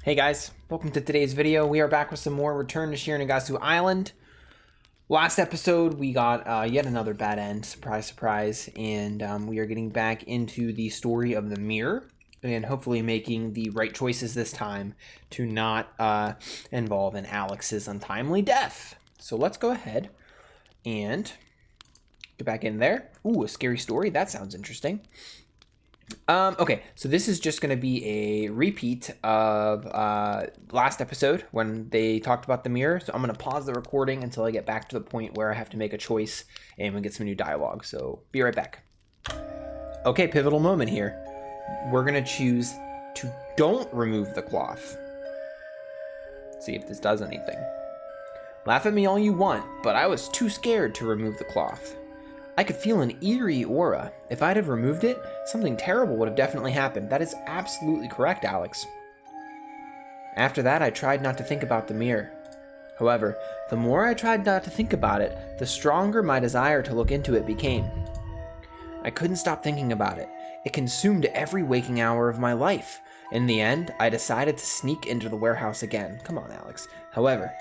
Hey guys, welcome to today's video. We are back with some more Return to Shironagasu Island. Last episode, we got yet another bad end, surprise, surprise, and we are getting back into the story of the mirror and hopefully making the right choices this time to not involve in Alex's untimely death. So let's go ahead and get back in there. Ooh, a scary story. That sounds interesting. Okay, so this is just going to be a repeat of last episode when they talked about the mirror. So I'm going to pause the recording until I get back to the point where I have to make a choice and we get some new dialogue. So be right back. Okay, pivotal moment here. We're going to choose to don't remove the cloth. Let's see if this does anything. Laugh at me all you want, but I was too scared to remove the cloth. I could feel an eerie aura. If I'd have removed it, something terrible would have definitely happened. That is absolutely correct, Alex. After that, I tried not to think about the mirror. However, the more I tried not to think about it, the stronger my desire to look into it became. I couldn't stop thinking about it. It consumed every waking hour of my life. In the end, I decided to sneak into the warehouse again. Come on, Alex. However,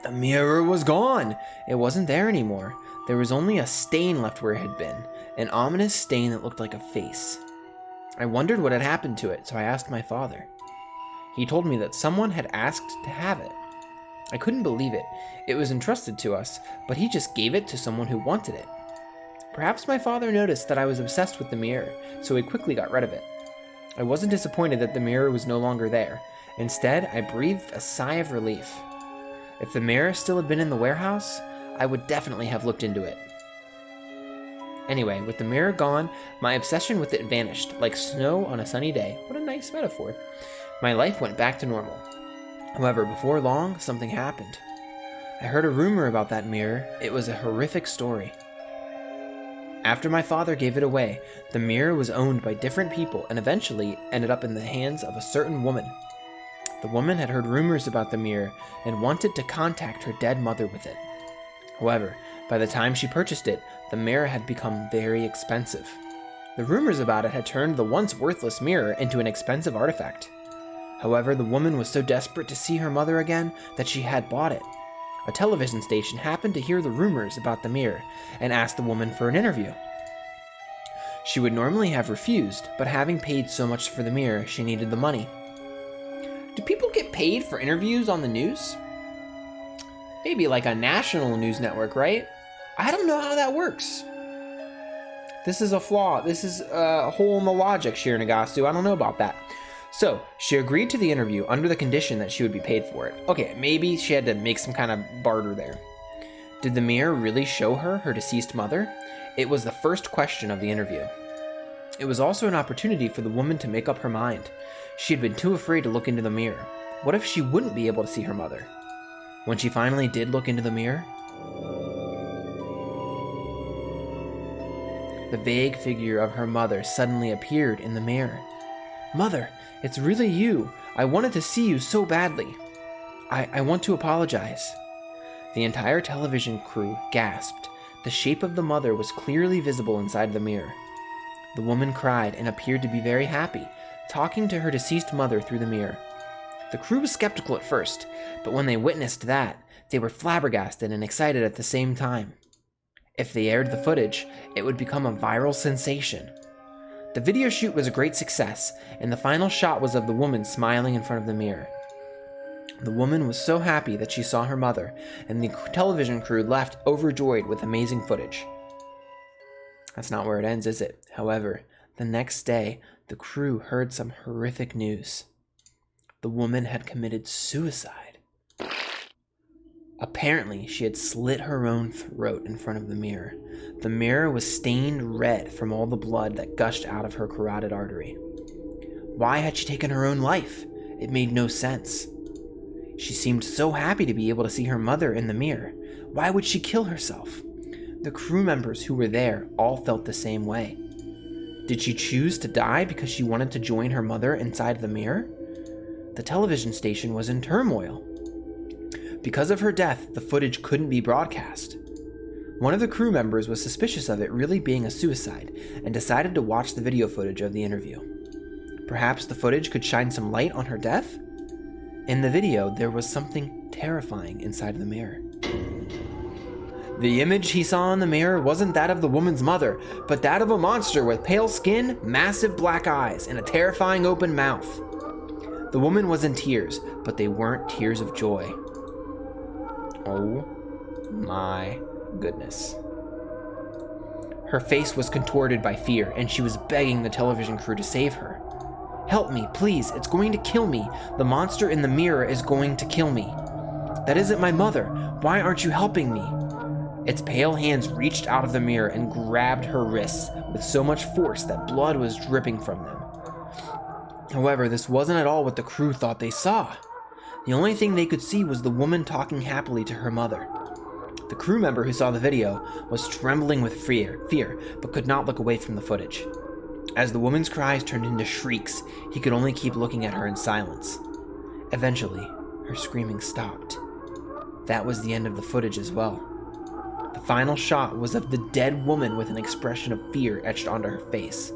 the mirror was gone. It wasn't there anymore. There was only a stain left where it had been, an ominous stain that looked like a face. I wondered what had happened to it, so I asked my father. He told me that someone had asked to have it. I couldn't believe it. It was entrusted to us, but he just gave it to someone who wanted it. Perhaps my father noticed that I was obsessed with the mirror, so he quickly got rid of it. I wasn't disappointed that the mirror was no longer there. Instead, I breathed a sigh of relief. If the mirror still had been in the warehouse, I would definitely have looked into it. Anyway, with the mirror gone, my obsession with it vanished, like snow on a sunny day. What a nice metaphor. My life went back to normal. However, before long, something happened. I heard a rumor about that mirror. It was a horrific story. After my father gave it away, the mirror was owned by different people and eventually ended up in the hands of a certain woman. The woman had heard rumors about the mirror and wanted to contact her dead mother with it. However, by the time she purchased it, the mirror had become very expensive. The rumors about it had turned the once worthless mirror into an expensive artifact. However, the woman was so desperate to see her mother again that she had bought it. A television station happened to hear the rumors about the mirror and asked the woman for an interview. She would normally have refused, but having paid so much for the mirror, she needed the money. Do people get paid for interviews on the news? Maybe like a national news network, right? I don't know how that works. This is a flaw. This is a hole in the logic, Shironagasu. I don't know about that. So, she agreed to the interview under the condition that she would be paid for it. Okay, maybe she had to make some kind of barter there. Did the mirror really show her deceased mother? It was the first question of the interview. It was also an opportunity for the woman to make up her mind. She had been too afraid to look into the mirror. What if she wouldn't be able to see her mother? When she finally did look into the mirror, the vague figure of her mother suddenly appeared in the mirror. Mother, it's really you. I wanted to see you so badly. I want to apologize. The entire television crew gasped. The shape of the mother was clearly visible inside the mirror. The woman cried and appeared to be very happy, talking to her deceased mother through the mirror. The crew was skeptical at first, but when they witnessed that, they were flabbergasted and excited at the same time. If they aired the footage, it would become a viral sensation. The video shoot was a great success, and the final shot was of the woman smiling in front of the mirror. The woman was so happy that she saw her mother, and the television crew left overjoyed with amazing footage. That's not where it ends, is it? However, the next day, the crew heard some horrific news. The woman had committed suicide. Apparently, she had slit her own throat in front of the mirror. The mirror was stained red from all the blood that gushed out of her carotid artery. Why had she taken her own life? It made no sense. She seemed so happy to be able to see her mother in the mirror. Why would she kill herself? The crew members who were there all felt the same way. Did she choose to die because she wanted to join her mother inside the mirror? The television station was in turmoil. Because of her death, the footage couldn't be broadcast. One of the crew members was suspicious of it really being a suicide and decided to watch the video footage of the interview. Perhaps the footage could shine some light on her death? In the video, there was something terrifying inside of the mirror. The image he saw in the mirror wasn't that of the woman's mother, but that of a monster with pale skin, massive black eyes, and a terrifying open mouth. The woman was in tears, but they weren't tears of joy. Oh my goodness. Her face was contorted by fear, and she was begging the television crew to save her. "Help me, please, it's going to kill me. The monster in the mirror is going to kill me. That isn't my mother. Why aren't you helping me?" Its pale hands reached out of the mirror and grabbed her wrists with so much force that blood was dripping from them. However, this wasn't at all what the crew thought they saw. The only thing they could see was the woman talking happily to her mother. The crew member who saw the video was trembling with fear, but could not look away from the footage. As the woman's cries turned into shrieks, he could only keep looking at her in silence. Eventually, her screaming stopped. That was the end of the footage as well. The final shot was of the dead woman with an expression of fear etched onto her face.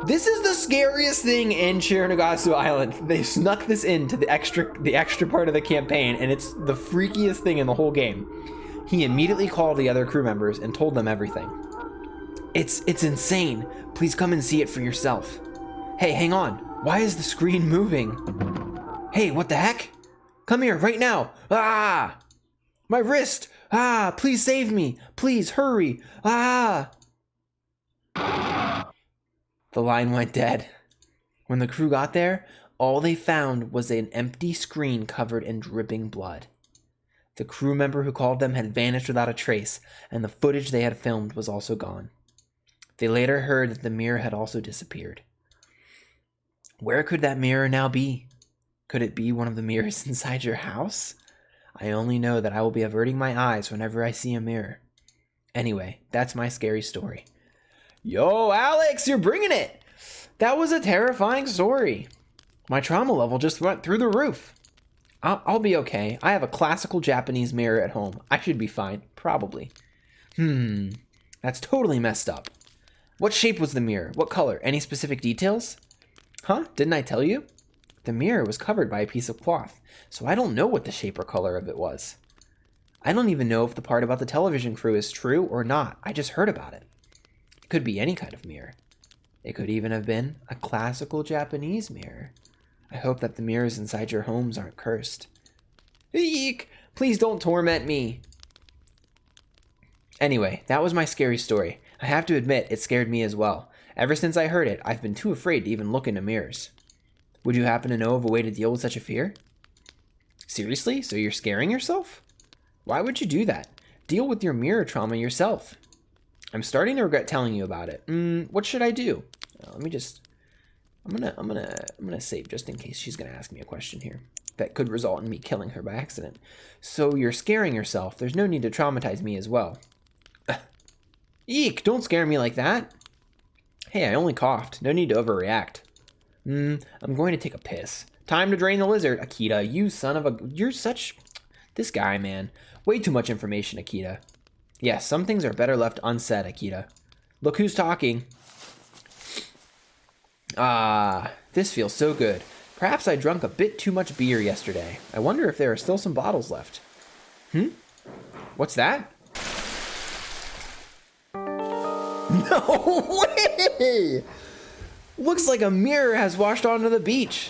This is the scariest thing in Shironagasu Island. They snuck this into the extra part of the campaign, and it's the freakiest thing in the whole game. He immediately called the other crew members and told them everything. It's insane. Please come and see it for yourself. Hey, hang on. Why is the screen moving? Hey, what the heck? Come here right now. Ah! My wrist. Ah, please save me. Please hurry. Ah! The line went dead. When the crew got there, all they found was an empty screen covered in dripping blood. The crew member who called them had vanished without a trace, and the footage they had filmed was also gone. They later heard that the mirror had also disappeared. Where could that mirror now be? Could it be one of the mirrors inside your house? I only know that I will be averting my eyes whenever I see a mirror. Anyway, that's my scary story. Yo, Alex, you're bringing it! That was a terrifying story. My trauma level just went through the roof. I'll be okay. I have a classical Japanese mirror at home. I should be fine, probably. That's totally messed up. What shape was the mirror? What color? Any specific details? Huh? Didn't I tell you? The mirror was covered by a piece of cloth, so I don't know what the shape or color of it was. I don't even know if the part about the television crew is true or not. I just heard about it. It could be any kind of mirror. It could even have been a classical Japanese mirror. I hope that the mirrors inside your homes aren't cursed. Eek! Please don't torment me. Anyway, that was my scary story. I have to admit, it scared me as well. Ever since I heard it, I've been too afraid to even look into mirrors. Would you happen to know of a way to deal with such a fear? Seriously? So you're scaring yourself? Why would you do that? Deal with your mirror trauma yourself. I'm starting to regret telling you about it. What should I do? Let me just... I'm gonna save just in case she's gonna ask me a question here that could result in me killing her by accident. So you're scaring yourself. There's no need to traumatize me as well. Eek! Don't scare me like that. Hey, I only coughed. No need to overreact. I'm going to take a piss. Time to drain the lizard. Akita, you son of a... You're such... This guy, man. Way too much information, Akita. Yes, some things are better left unsaid, Akita. Look who's talking. Ah, this feels so good. Perhaps I drank a bit too much beer yesterday. I wonder if there are still some bottles left. What's that? No way! Looks like a mirror has washed onto the beach.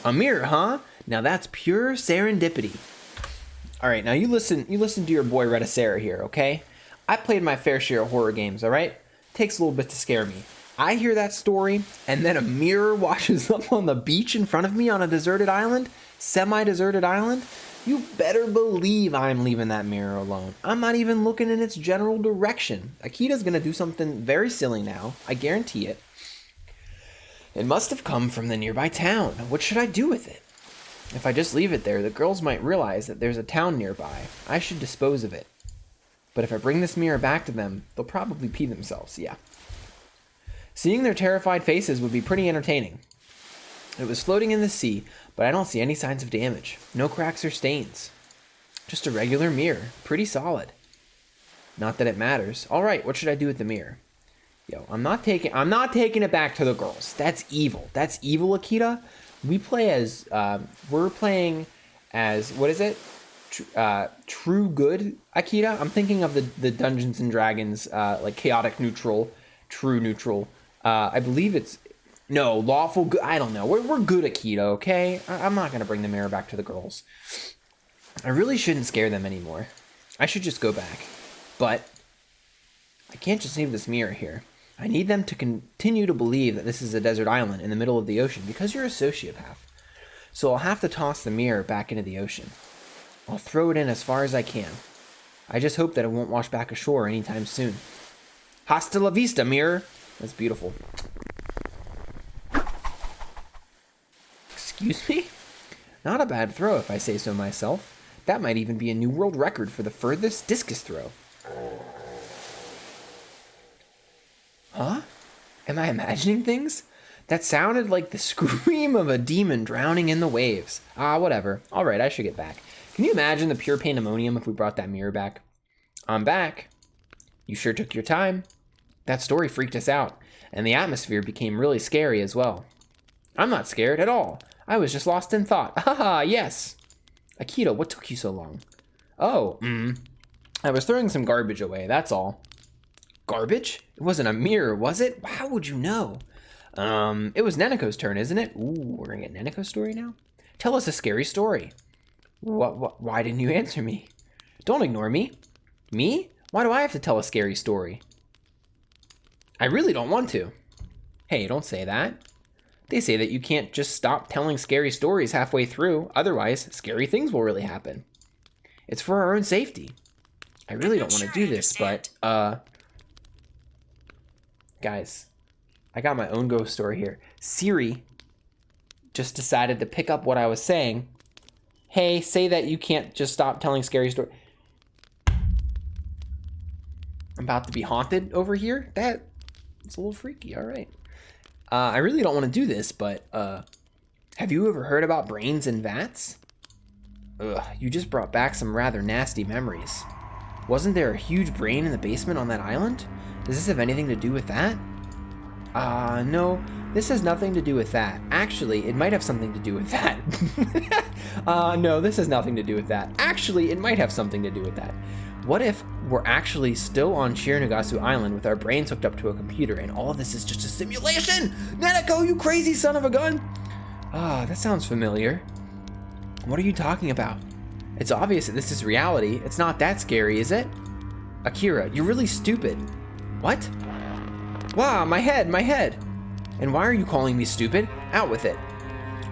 A mirror, huh? Now that's pure serendipity. All right, now you listen to your boy Rettacera here, okay? I played my fair share of horror games, all right? Takes a little bit to scare me. I hear that story, and then a mirror washes up on the beach in front of me on a deserted island, semi-deserted island. You better believe I'm leaving that mirror alone. I'm not even looking in its general direction. Akita's gonna do something very silly now. I guarantee it. It must have come from the nearby town. What should I do with it? If I just leave it there, the girls might realize that there's a town nearby. I should dispose of it. But if I bring this mirror back to them, they'll probably pee themselves, yeah. Seeing their terrified faces would be pretty entertaining. It was floating in the sea, but I don't see any signs of damage. No cracks or stains. Just a regular mirror. Pretty solid. Not that it matters. All right, what should I do with the mirror? Yo, I'm not taking it back to the girls. That's evil. That's evil, Akita. we play as, we're playing as, what is it? True good Akita. I'm thinking of the Dungeons and Dragons, like chaotic neutral, true neutral. I believe it's, no, lawful good. I don't know. We're good Akita, okay? I'm not going to bring the mirror back to the girls. I really shouldn't scare them anymore. I should just go back. But I can't just leave this mirror here. I need them to continue to believe that this is a desert island in the middle of the ocean because you're a sociopath. So I'll have to toss the mirror back into the ocean. I'll throw it in as far as I can. I just hope that it won't wash back ashore anytime soon. Hasta la vista, mirror. That's beautiful. Excuse me? Not a bad throw if I say so myself. That might even be a new world record for the furthest discus throw. Huh? Am I imagining things? That sounded like the scream of a demon drowning in the waves. Whatever. Alright, I should get back. Can you imagine the pure pandemonium if we brought that mirror back? I'm back. You sure took your time. That story freaked us out, and the atmosphere became really scary as well. I'm not scared at all. I was just lost in thought. Haha, yes. Akita, what took you so long? Oh, I was throwing some garbage away, that's all. Garbage? It wasn't a mirror, was it? How would you know? It was Neneko's turn, isn't it? Ooh, we're gonna get Neneko's story now? Tell us a scary story. Why didn't you answer me? Don't ignore me. Me? Why do I have to tell a scary story? I really don't want to. Hey, don't say that. They say that you can't just stop telling scary stories halfway through, otherwise scary things will really happen. It's for our own safety. I really don't want to do this, but, guys, I got my own ghost story here. Siri just decided to pick up what I was saying. Hey, say that you can't just stop telling scary stories. I'm about to be haunted over here? That's a little freaky, all right. I really don't want to do this, but, have you ever heard about brains in vats? Ugh, you just brought back some rather nasty memories. Wasn't there a huge brain in the basement on that island? Does this have anything to do with that? No, this has nothing to do with that. Actually, it might have something to do with that. No, this has nothing to do with that. Actually, it might have something to do with that. What if we're actually still on Shironagasu Island with our brains hooked up to a computer and all of this is just a simulation? Neneko, you crazy son of a gun! That sounds familiar. What are you talking about? It's obvious that this is reality. It's not that scary, is it? Akira, you're really stupid. What? Wow, my head! And why are you calling me stupid? Out with it.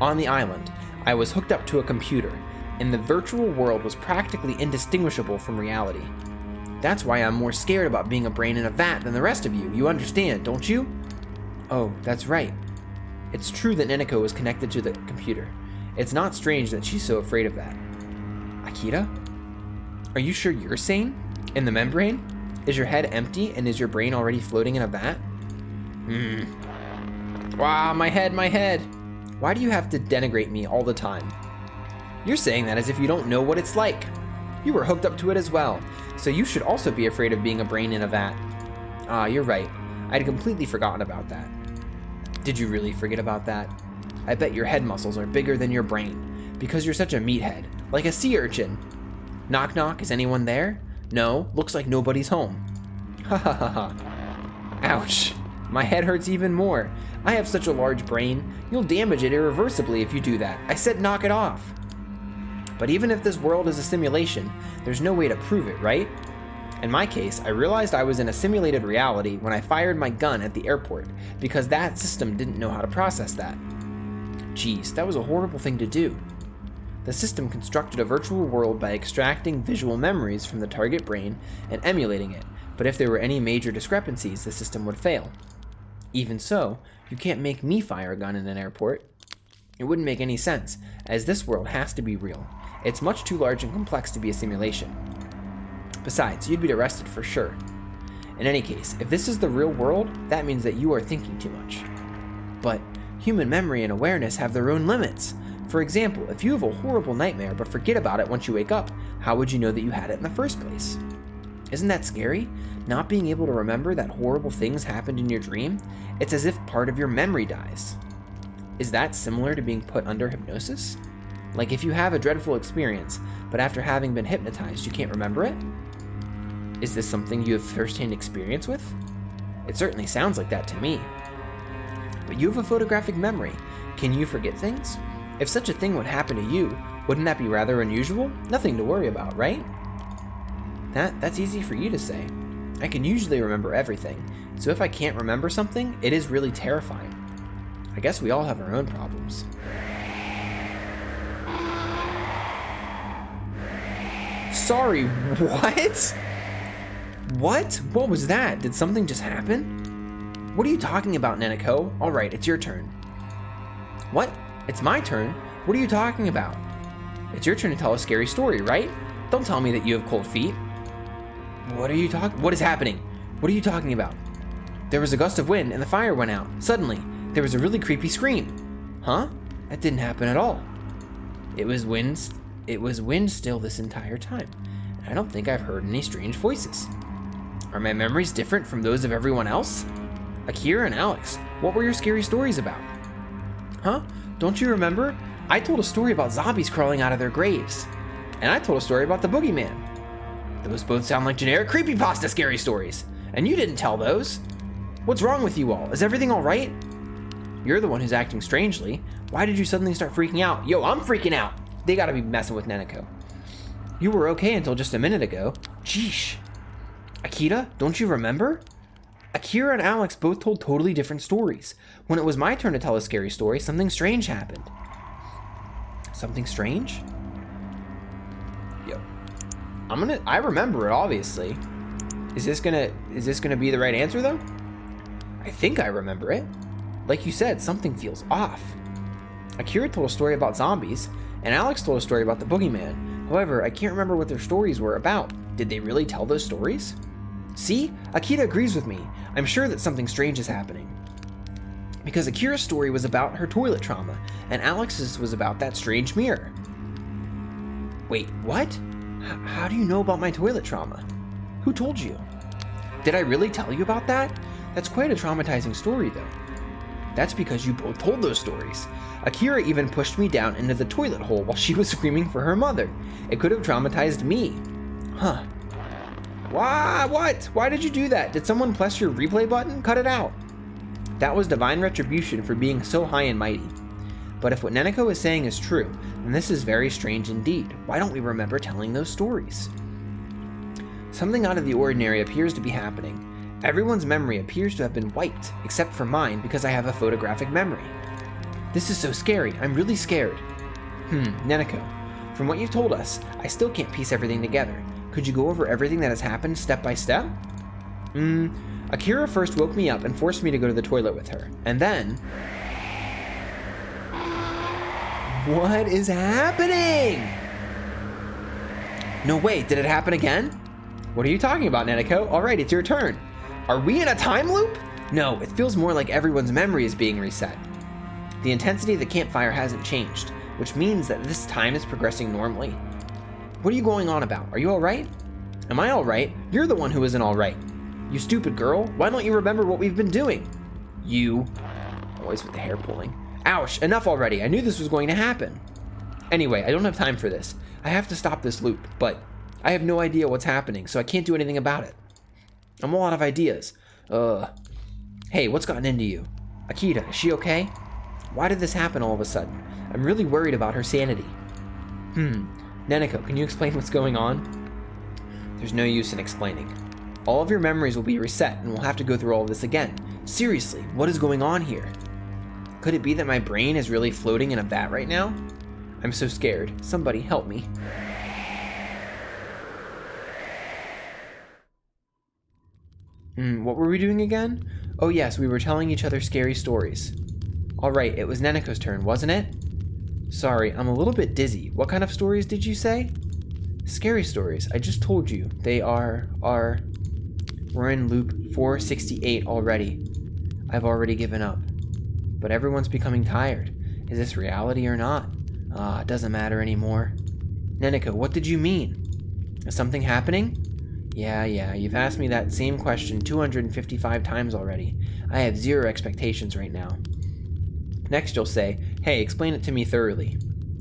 On the island, I was hooked up to a computer, and the virtual world was practically indistinguishable from reality. That's why I'm more scared about being a brain in a vat than the rest of you. You understand, don't you? Oh, that's right. It's true that Neneko was connected to the computer. It's not strange that she's so afraid of that. Akita? Are you sure you're sane? In the membrane? Is your head empty and is your brain already floating in a vat? Wow, my head. Why do you have to denigrate me all the time? You're saying that as if you don't know what it's like. You were hooked up to it as well, so you should also be afraid of being a brain in a vat. You're right. I'd completely forgotten about that. Did you really forget about that? I bet your head muscles are bigger than your brain, because you're such a meathead, like a sea urchin. Knock knock, is anyone there? No, looks like nobody's home. Ha ha ha ha. Ouch. My head hurts even more. I have such a large brain, you'll damage it irreversibly if you do that. I said knock it off. But even if this world is a simulation, there's no way to prove it, right? In my case, I realized I was in a simulated reality when I fired my gun at the airport, because that system didn't know how to process that. Geez, that was a horrible thing to do. The system constructed a virtual world by extracting visual memories from the target brain and emulating it, but if there were any major discrepancies, the system would fail. Even so, you can't make me fire a gun in an airport. It wouldn't make any sense, as this world has to be real. It's much too large and complex to be a simulation. Besides, you'd be arrested for sure. In any case, if this is the real world, that means that you are thinking too much. But human memory and awareness have their own limits. For example, if you have a horrible nightmare but forget about it once you wake up, how would you know that you had it in the first place? Isn't that scary? Not being able to remember that horrible things happened in your dream? It's as if part of your memory dies. Is that similar to being put under hypnosis? Like if you have a dreadful experience, but after having been hypnotized, you can't remember it? Is this something you have first-hand experience with? It certainly sounds like that to me. But you have a photographic memory. Can you forget things? If such a thing would happen to you, wouldn't that be rather unusual? Nothing to worry about, right? That's easy for you to say. I can usually remember everything, so if I can't remember something, it is really terrifying. I guess we all have our own problems. Sorry, what? What? What was that? Did something just happen? What are you talking about, Neneko? Alright, it's your turn. What? It's my turn? What are you talking about? It's your turn to tell a scary story, right? Don't tell me that you have cold feet. What is happening? What are you talking about? There was a gust of wind and the fire went out. Suddenly, there was a really creepy scream. Huh? That didn't happen at all. It was wind still this entire time. And I don't think I've heard any strange voices. Are my memories different from those of everyone else? Akira and Alex, what were your scary stories about? Huh? Don't you remember? I told a story about zombies crawling out of their graves. And I told a story about the boogeyman. Those both sound like generic creepypasta scary stories. And you didn't tell those. What's wrong with you all? Is everything all right? You're the one who's acting strangely. Why did you suddenly start freaking out? Yo, I'm freaking out. They gotta be messing with Neneko. You were okay until just a minute ago. Jeesh. Akira, don't you remember? Akira and Alex both told totally different stories. When it was my turn to tell a scary story, something strange happened. Something strange? Yo. I remember it, obviously. Is this gonna be the right answer, though? I think I remember it. Like you said, something feels off. Akira told a story about zombies, and Alex told a story about the boogeyman. However, I can't remember what their stories were about. Did they really tell those stories? See? Akira agrees with me. I'm sure that something strange is happening. Because Akira's story was about her toilet trauma, and Alex's was about that strange mirror. Wait, what? How do you know about my toilet trauma? Who told you? Did I really tell you about that? That's quite a traumatizing story, though. That's because you both told those stories. Akira even pushed me down into the toilet hole while she was screaming for her mother. It could have traumatized me. Huh. Why? What? Why did you do that? Did someone press your replay button? Cut it out. That was divine retribution for being so high and mighty. But if what Neneko is saying is true, then this is very strange indeed. Why don't we remember telling those stories? Something out of the ordinary appears to be happening. Everyone's memory appears to have been wiped, except for mine because I have a photographic memory. This is so scary. I'm really scared. Neneko, from what you've told us, I still can't piece everything together. Could you go over everything that has happened step by step? Akira first woke me up and forced me to go to the toilet with her. And then... What is happening? No, wait, did it happen again? What are you talking about, Neneko? Alright, it's your turn. Are we in a time loop? No, it feels more like everyone's memory is being reset. The intensity of the campfire hasn't changed, which means that this time is progressing normally. What are you going on about? Are you alright? Am I alright? You're the one who isn't alright. You stupid girl, why don't you remember what we've been doing? You. Always with the hair pulling. Ouch, enough already. I knew this was going to happen. Anyway, I don't have time for this. I have to stop this loop, but I have no idea what's happening, so I can't do anything about it. I'm all out of ideas. Hey, what's gotten into you? Akira, is she okay? Why did this happen all of a sudden? I'm really worried about her sanity. Neneko, can you explain what's going on? There's no use in explaining. All of your memories will be reset, and we'll have to go through all of this again. Seriously, what is going on here? Could it be that my brain is really floating in a vat right now? I'm so scared. Somebody help me. What were we doing again? Oh yes, we were telling each other scary stories. Alright, it was Neneko's turn, wasn't it? Sorry, I'm a little bit dizzy. What kind of stories did you say? Scary stories. I just told you. They are... We're in loop 468 already. I've already given up. But everyone's becoming tired. Is this reality or not? It doesn't matter anymore. Neneko, what did you mean? Is something happening? Yeah, you've asked me that same question 255 times already. I have zero expectations right now. Next you'll say, hey, explain it to me thoroughly.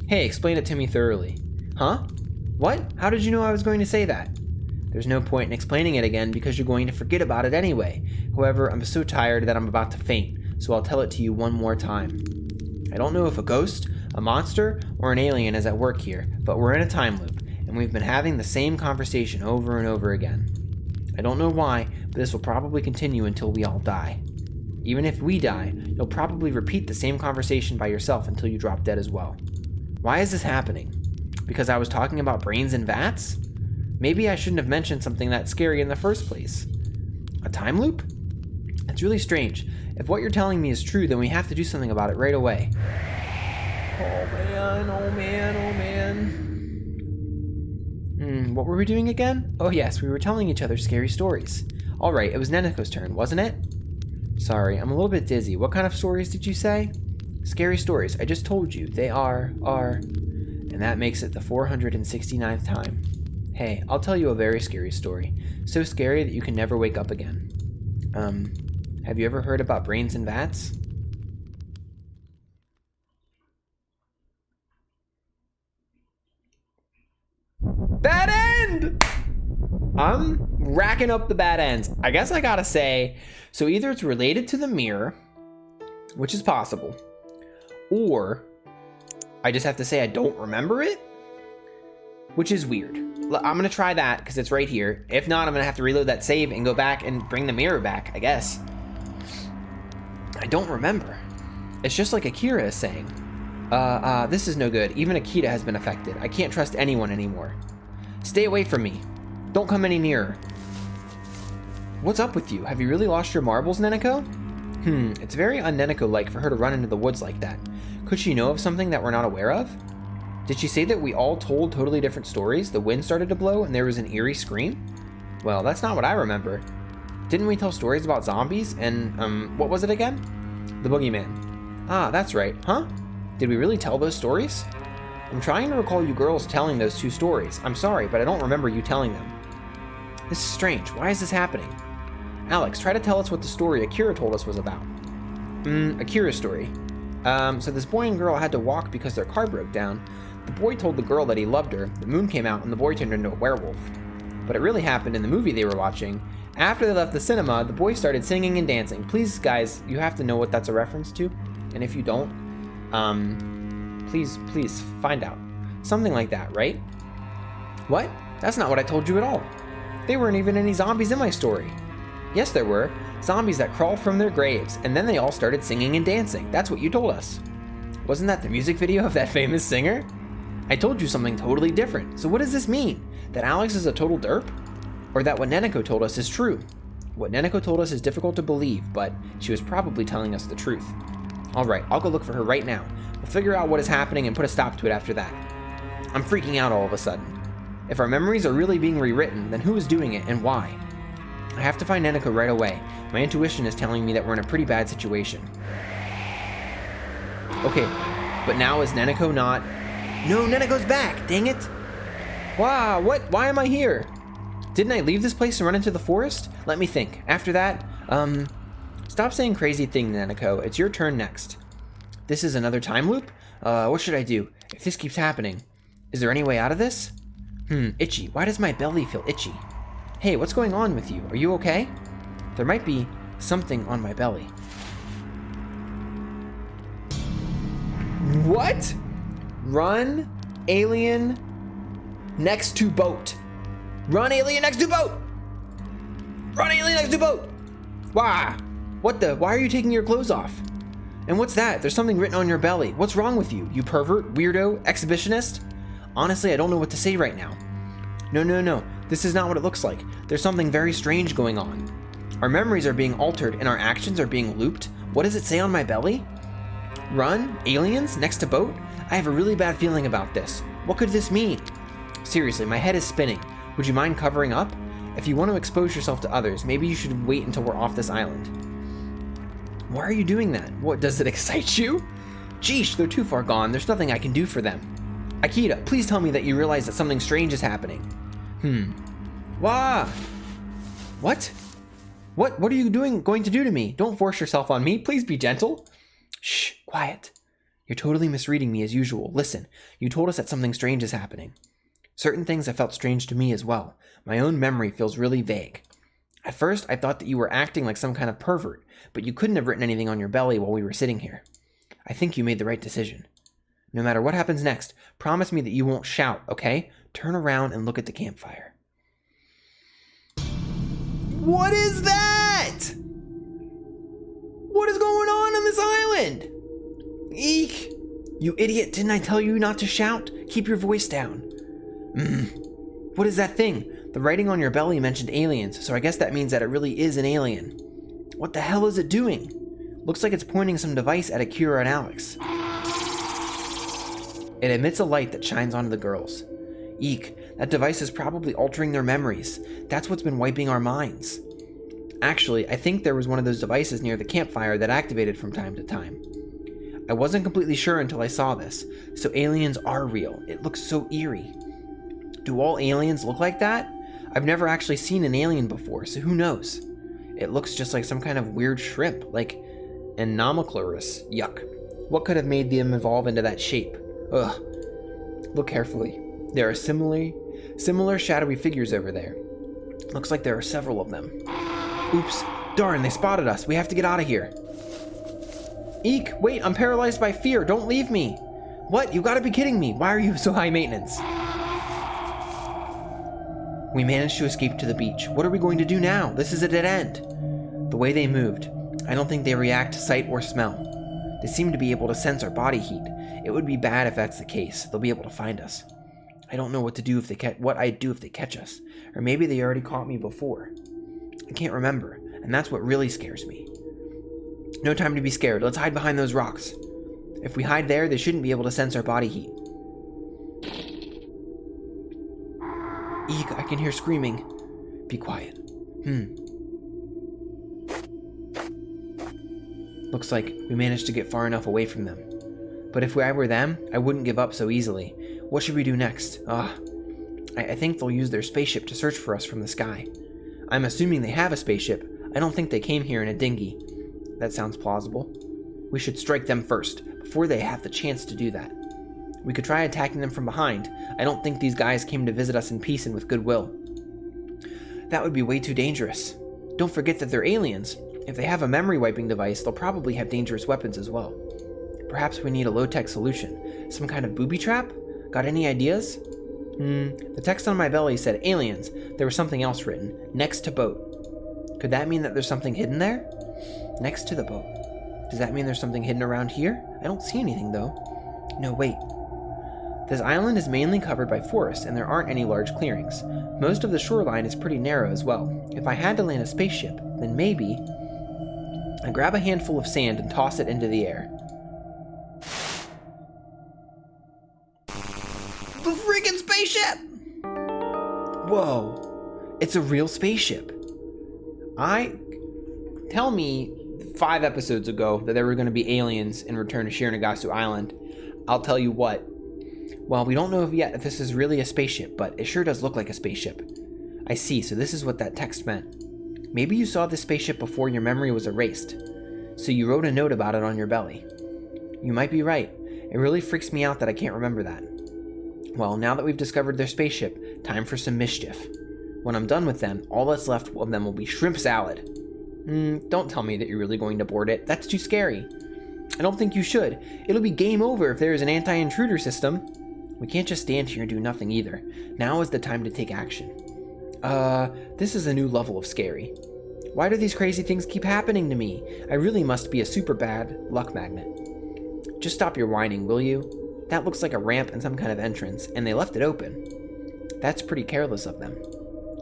Hey, explain it to me thoroughly. Huh? What? How did you know I was going to say that? There's no point in explaining it again because you're going to forget about it anyway. However, I'm so tired that I'm about to faint, so I'll tell it to you one more time. I don't know if a ghost, a monster, or an alien is at work here, but we're in a time loop, and we've been having the same conversation over and over again. I don't know why, but this will probably continue until we all die. Even if we die, you'll probably repeat the same conversation by yourself until you drop dead as well. Why is this happening? Because I was talking about brains in vats? Maybe I shouldn't have mentioned something that scary in the first place. A time loop? It's really strange. If what you're telling me is true, then we have to do something about it right away. Oh man, oh man, oh man. What were we doing again? Oh yes, we were telling each other scary stories. Alright, it was Neneko's turn, wasn't it? Sorry, I'm a little bit dizzy. What kind of stories did you say? Scary stories. I just told you. They are. And that makes it the 469th time. Hey, I'll tell you a very scary story. So scary that you can never wake up again. Have you ever heard about brains in vats? Bad end! I'm racking up the bad ends. I guess I gotta say, so either it's related to the mirror, which is possible, or I just have to say I don't remember it, which is weird. I'm gonna try that because it's right here. If not, I'm gonna have to reload that save and go back and bring the mirror back, I guess. I don't remember. It's just like Akira is saying. This is no good. Even Akita has been affected. I can't trust anyone anymore. Stay away from me. Don't come any nearer. What's up with you? Have you really lost your marbles, Neneko? It's very un-Neneko-like for her to run into the woods like that. Could she know of something that we're not aware of? Did she say that we all told totally different stories? The wind started to blow and there was an eerie scream? Well, that's not what I remember. Didn't we tell stories about zombies and, what was it again? The boogeyman. Ah, that's right. Huh? Did we really tell those stories? I'm trying to recall you girls telling those two stories. I'm sorry, but I don't remember you telling them. This is strange. Why is this happening? Alex, try to tell us what the story Akira told us was about. Akira's story. So this boy and girl had to walk because their car broke down. The boy told the girl that he loved her. The moon came out and the boy turned into a werewolf. But it really happened in the movie they were watching. After they left the cinema, the boy started singing and dancing. Please, guys, you have to know what that's a reference to. And if you don't, please find out. Something like that, right? What? That's not what I told you at all. There weren't even any zombies in my story. Yes, there were. Zombies that crawled from their graves, and then they all started singing and dancing. That's what you told us. Wasn't that the music video of that famous singer? I told you something totally different. So what does this mean? That Alex is a total derp? Or that what Neneko told us is true? What Neneko told us is difficult to believe, but she was probably telling us the truth. Alright, I'll go look for her right now. We'll figure out what is happening and put a stop to it after that. I'm freaking out all of a sudden. If our memories are really being rewritten, then who is doing it and why? I have to find Neneko right away. My intuition is telling me that we're in a pretty bad situation. Okay, but now is Neneko not... No, Neneko's back! Dang it! Wow, what? Why am I here? Didn't I leave this place and run into the forest? Let me think. After that, stop saying crazy things, Neneko. It's your turn next. This is another time loop? What should I do? If this keeps happening, is there any way out of this? Itchy. Why does my belly feel itchy? Hey, what's going on with you? Are you okay? There might be something on my belly. What? Run, alien, next to boat. Run, alien, next to boat. Run, alien, next to boat. Why? What the? Why are you taking your clothes off? And what's that? There's something written on your belly. What's wrong with you? You pervert, weirdo, exhibitionist? Honestly, I don't know what to say right now. No. This is not what it looks like. There's something very strange going on. Our memories are being altered and our actions are being looped. What does it say on my belly? Run? Aliens? Next to boat? I have a really bad feeling about this. What could this mean? Seriously, my head is spinning. Would you mind covering up? If you want to expose yourself to others, maybe you should wait until we're off this island. Why are you doing that? What, does it excite you? Geesh, they're too far gone. There's nothing I can do for them. Akita, please tell me that you realize that something strange is happening. Wah! What? What are you going to do to me? Don't force yourself on me. Please be gentle. Shh, quiet. You're totally misreading me as usual. Listen, you told us that something strange is happening. Certain things have felt strange to me as well. My own memory feels really vague. At first, I thought that you were acting like some kind of pervert, but you couldn't have written anything on your belly while we were sitting here. I think you made the right decision. No matter what happens next, promise me that you won't shout, okay? Turn around and look at the campfire. What is that? What is going on this island? Eek! You idiot, didn't I tell you not to shout? Keep your voice down. What is that thing? The writing on your belly mentioned aliens, so I guess that means that it really is an alien. What the hell is it doing? Looks like it's pointing some device at Akira and Alex. It emits a light that shines onto the girls. Eek, that device is probably altering their memories. That's what's been wiping our minds. Actually, I think there was one of those devices near the campfire that activated from time to time. I wasn't completely sure until I saw this, so aliens are real. It looks so eerie. Do all aliens look like that? I've never actually seen an alien before, so who knows? It looks just like some kind of weird shrimp, like an Anomachlorus. Yuck. What could have made them evolve into that shape? Ugh. Look carefully. There are similar shadowy figures over there. Looks like there are several of them. Oops. Darn, they spotted us. We have to get out of here. Eek, wait, I'm paralyzed by fear. Don't leave me. What? You gotta be kidding me. Why are you so high maintenance? We managed to escape to the beach. What are we going to do now? This is a dead end. The way they moved, I don't think they react to sight or smell. They seem to be able to sense our body heat. It would be bad if that's the case. They'll be able to find us. I don't know what to do if what I'd do if they catch us. Or maybe they already caught me before. I can't remember, and that's what really scares me. No time to be scared. Let's hide behind those rocks. If we hide there, they shouldn't be able to sense our body heat. Eek, I can hear screaming. Be quiet. Looks like we managed to get far enough away from them. But if I were them, I wouldn't give up so easily. What should we do next? I think they'll use their spaceship to search for us from the sky. I'm assuming they have a spaceship. I don't think they came here in a dinghy. That sounds plausible. We should strike them first, before they have the chance to do that. We could try attacking them from behind. I don't think these guys came to visit us in peace and with goodwill. That would be way too dangerous. Don't forget that they're aliens. If they have a memory wiping device, they'll probably have dangerous weapons as well. Perhaps we need a low-tech solution. Some kind of booby trap? Got any ideas? The text on my belly said aliens. There was something else written. Next to boat. Could that mean that there's something hidden there? Next to the boat. Does that mean there's something hidden around here? I don't see anything though. No, wait. This island is mainly covered by forests and there aren't any large clearings. Most of the shoreline is pretty narrow as well. If I had to land a spaceship, then maybe I grab a handful of sand and toss it into the air. The freaking spaceship! Whoa. It's a real spaceship. Tell me 5 episodes ago that there were going to be aliens in Return to Shironagasu Island. I'll tell you what. Well, we don't know yet if this is really a spaceship, but it sure does look like a spaceship. I see, so this is what that text meant. Maybe you saw this spaceship before your memory was erased, so you wrote a note about it on your belly. You might be right. It really freaks me out that I can't remember that. Well, now that we've discovered their spaceship, time for some mischief. When I'm done with them, all that's left of them will be shrimp salad. Don't tell me that you're really going to board it. That's too scary. I don't think you should. It'll be game over if there is an anti-intruder system. We can't just stand here and do nothing either. Now is the time to take action. This is a new level of scary. Why do these crazy things keep happening to me? I really must be a super bad luck magnet. Just stop your whining, will you? That looks like a ramp and some kind of entrance, and they left it open. That's pretty careless of them.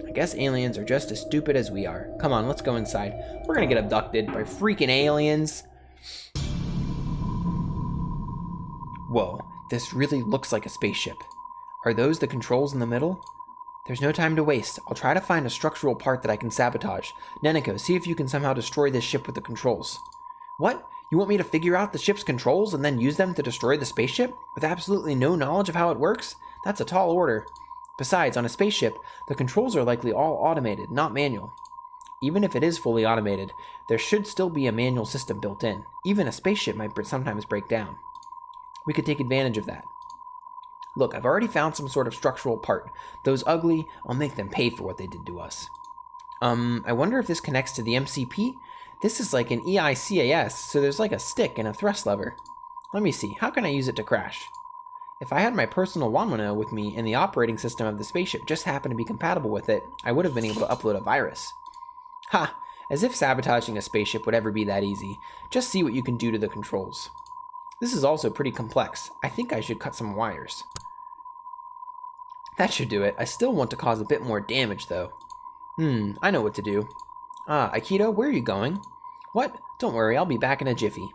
I guess aliens are just as stupid as we are. Come on, let's go inside. We're gonna get abducted by freaking aliens. Whoa, this really looks like a spaceship. Are those the controls in the middle? There's no time to waste. I'll try to find a structural part that I can sabotage. Neneko, see if you can somehow destroy this ship with the controls. What? You want me to figure out the ship's controls and then use them to destroy the spaceship? With absolutely no knowledge of how it works? That's a tall order. Besides, on a spaceship, the controls are likely all automated, not manual. Even if it is fully automated, there should still be a manual system built in. Even a spaceship might sometimes break down. We could take advantage of that. Look, I've already found some sort of structural part. Those ugly, I'll make them pay for what they did to us. I wonder if this connects to the MCP? This is like an EICAS, so there's like a stick and a thrust lever. Let me see, how can I use it to crash? If I had my personal Wanwano with me and the operating system of the spaceship just happened to be compatible with it, I would have been able to upload a virus. Ha! As if sabotaging a spaceship would ever be that easy. Just see what you can do to the controls. This is also pretty complex. I think I should cut some wires. That should do it. I still want to cause a bit more damage, though. I know what to do. Aikido, where are you going? What? Don't worry, I'll be back in a jiffy.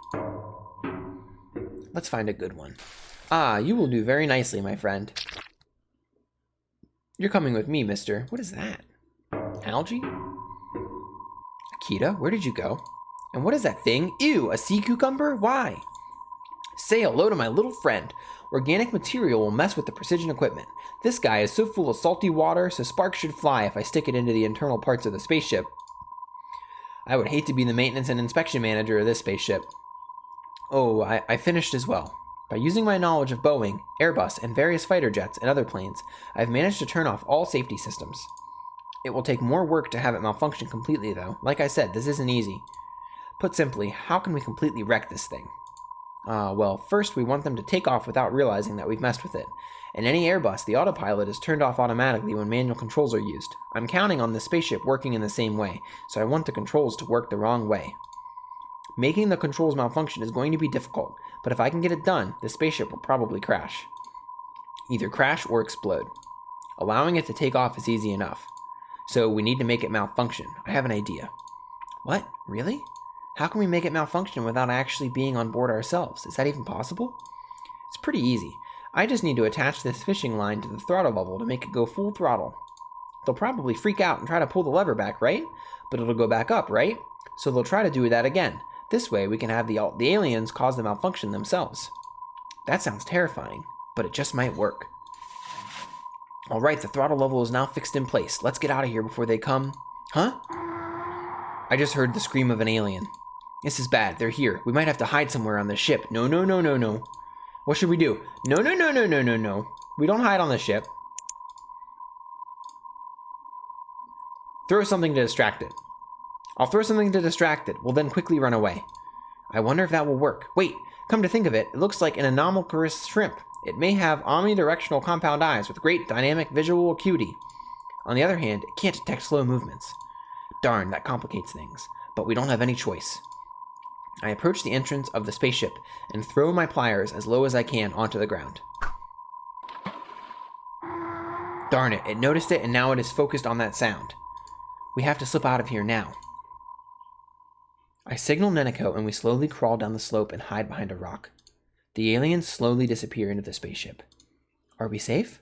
Let's find a good one. You will do very nicely, my friend. You're coming with me, mister. What is that? Algae? Akita, where did you go? And what is that thing? Ew, a sea cucumber? Why? Say hello to my little friend. Organic material will mess with the precision equipment. This guy is so full of salty water, so sparks should fly if I stick it into the internal parts of the spaceship. I would hate to be the maintenance and inspection manager of this spaceship. Oh, I finished as well. By using my knowledge of Boeing, Airbus, and various fighter jets and other planes, I've managed to turn off all safety systems. It will take more work to have it malfunction completely, though. Like I said, this isn't easy. Put simply, how can we completely wreck this thing? Well, first we want them to take off without realizing that we've messed with it. In any Airbus, the autopilot is turned off automatically when manual controls are used. I'm counting on the spaceship working in the same way, so I want the controls to work the wrong way. Making the controls malfunction is going to be difficult, but if I can get it done, the spaceship will probably crash. Either crash or explode. Allowing it to take off is easy enough. So we need to make it malfunction. I have an idea. What? Really? How can we make it malfunction without actually being on board ourselves? Is that even possible? It's pretty easy. I just need to attach this fishing line to the throttle level to make it go full throttle. They'll probably freak out and try to pull the lever back, right? But it'll go back up, right? So they'll try to do that again. This way we can have the aliens cause the malfunction themselves. That sounds terrifying, but it just might work. Alright, the throttle level is now fixed in place. Let's get out of here before they come. Huh? I just heard the scream of an alien. This is bad. They're here. We might have to hide somewhere on the ship. No, no, no, no, no. What should we do? No, no, no, no, no, no, no. We don't hide on the ship. Throw something to distract it. I'll throw something to distract it. We'll then quickly run away. I wonder if that will work. Wait, come to think of it, it looks like an anomalous shrimp. It may have omnidirectional compound eyes with great dynamic visual acuity. On the other hand, it can't detect slow movements. Darn, that complicates things. But we don't have any choice. I approach the entrance of the spaceship and throw my pliers as low as I can onto the ground. Darn it, it noticed it and now it is focused on that sound. We have to slip out of here now. I signal Neneko and we slowly crawl down the slope and hide behind a rock. The aliens slowly disappear into the spaceship. Are we safe?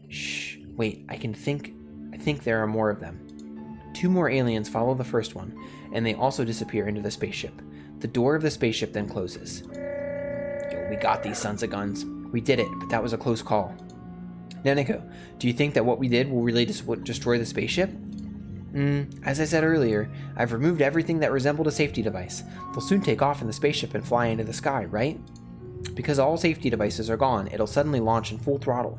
Shh, wait, I think there are more of them. 2 more aliens follow the first one, and they also disappear into the spaceship. The door of the spaceship then closes. Yo, we got these sons of guns. We did it, but that was a close call. Neneko, do you think that what we did will really destroy the spaceship? As I said earlier, I've removed everything that resembled a safety device. They'll soon take off in the spaceship and fly into the sky, right? Because all safety devices are gone, it'll suddenly launch in full throttle.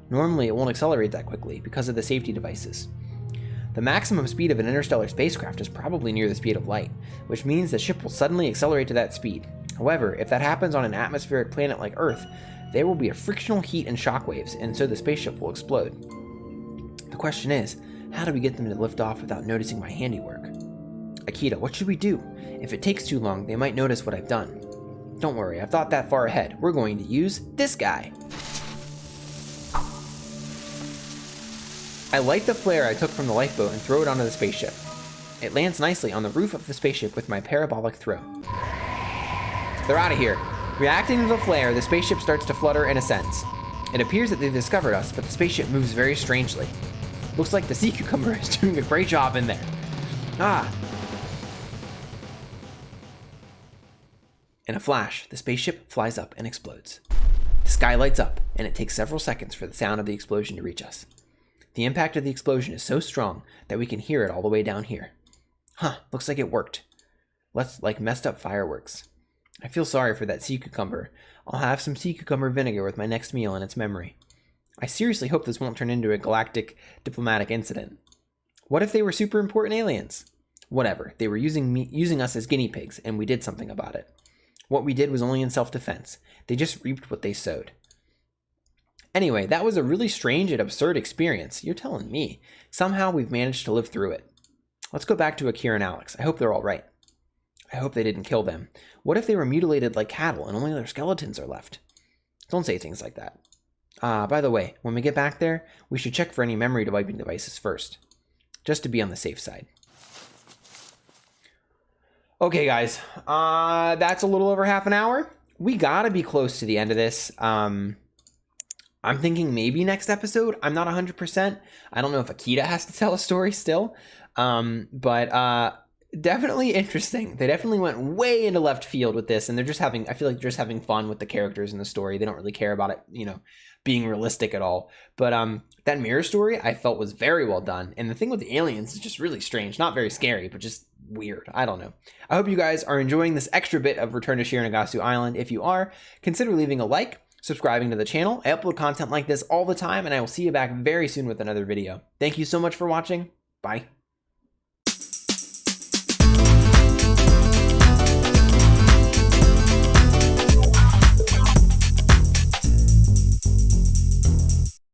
Normally, it won't accelerate that quickly because of the safety devices. The maximum speed of an interstellar spacecraft is probably near the speed of light, which means the ship will suddenly accelerate to that speed. However, if that happens on an atmospheric planet like Earth, there will be a frictional heat and shockwaves, and so the spaceship will explode. The question is, how do we get them to lift off without noticing my handiwork? Akita, what should we do? If it takes too long, they might notice what I've done. Don't worry, I've thought that far ahead. We're going to use this guy. I light the flare I took from the lifeboat and throw it onto the spaceship. It lands nicely on the roof of the spaceship with my parabolic throw. They're out of here. Reacting to the flare, the spaceship starts to flutter and ascends. It appears that they've discovered us, but the spaceship moves very strangely. Looks like the sea cucumber is doing a great job in there. In a flash, the spaceship flies up and explodes. The sky lights up, and it takes several seconds for the sound of the explosion to reach us. The impact of the explosion is so strong that we can hear it all the way down here. Huh, looks like it worked. Let's like messed up fireworks. I feel sorry for that sea cucumber. I'll have some sea cucumber vinegar with my next meal in its memory. I seriously hope this won't turn into a galactic diplomatic incident. What if they were super important aliens? Whatever, they were using us as guinea pigs, and we did something about it. What we did was only in self-defense. They just reaped what they sowed. Anyway, that was a really strange and absurd experience. You're telling me. Somehow we've managed to live through it. Let's go back to Akira and Alex. I hope they're all right. I hope they didn't kill them. What if they were mutilated like cattle and only their skeletons are left? Don't say things like that. By the way, when we get back there, we should check for any memory wiping devices first, just to be on the safe side. Okay, guys, that's a little over half an hour. We gotta be close to the end of this. I'm thinking maybe next episode. I'm not 100%. I don't know if Akita has to tell a story still, but definitely interesting. They definitely went way into left field with this, and they're just having, I feel like they're just having fun with the characters in the story. They don't really care about it, you know, being realistic at all. But that mirror story I felt was very well done. And the thing with the aliens is just really strange. Not very scary, but just weird. I don't know. I hope you guys are enjoying this extra bit of Return to Shironagasu Island. If you are, consider leaving a like, subscribing to the channel. I upload content like this all the time, and I will see you back very soon with another video. Thank you so much for watching. Bye.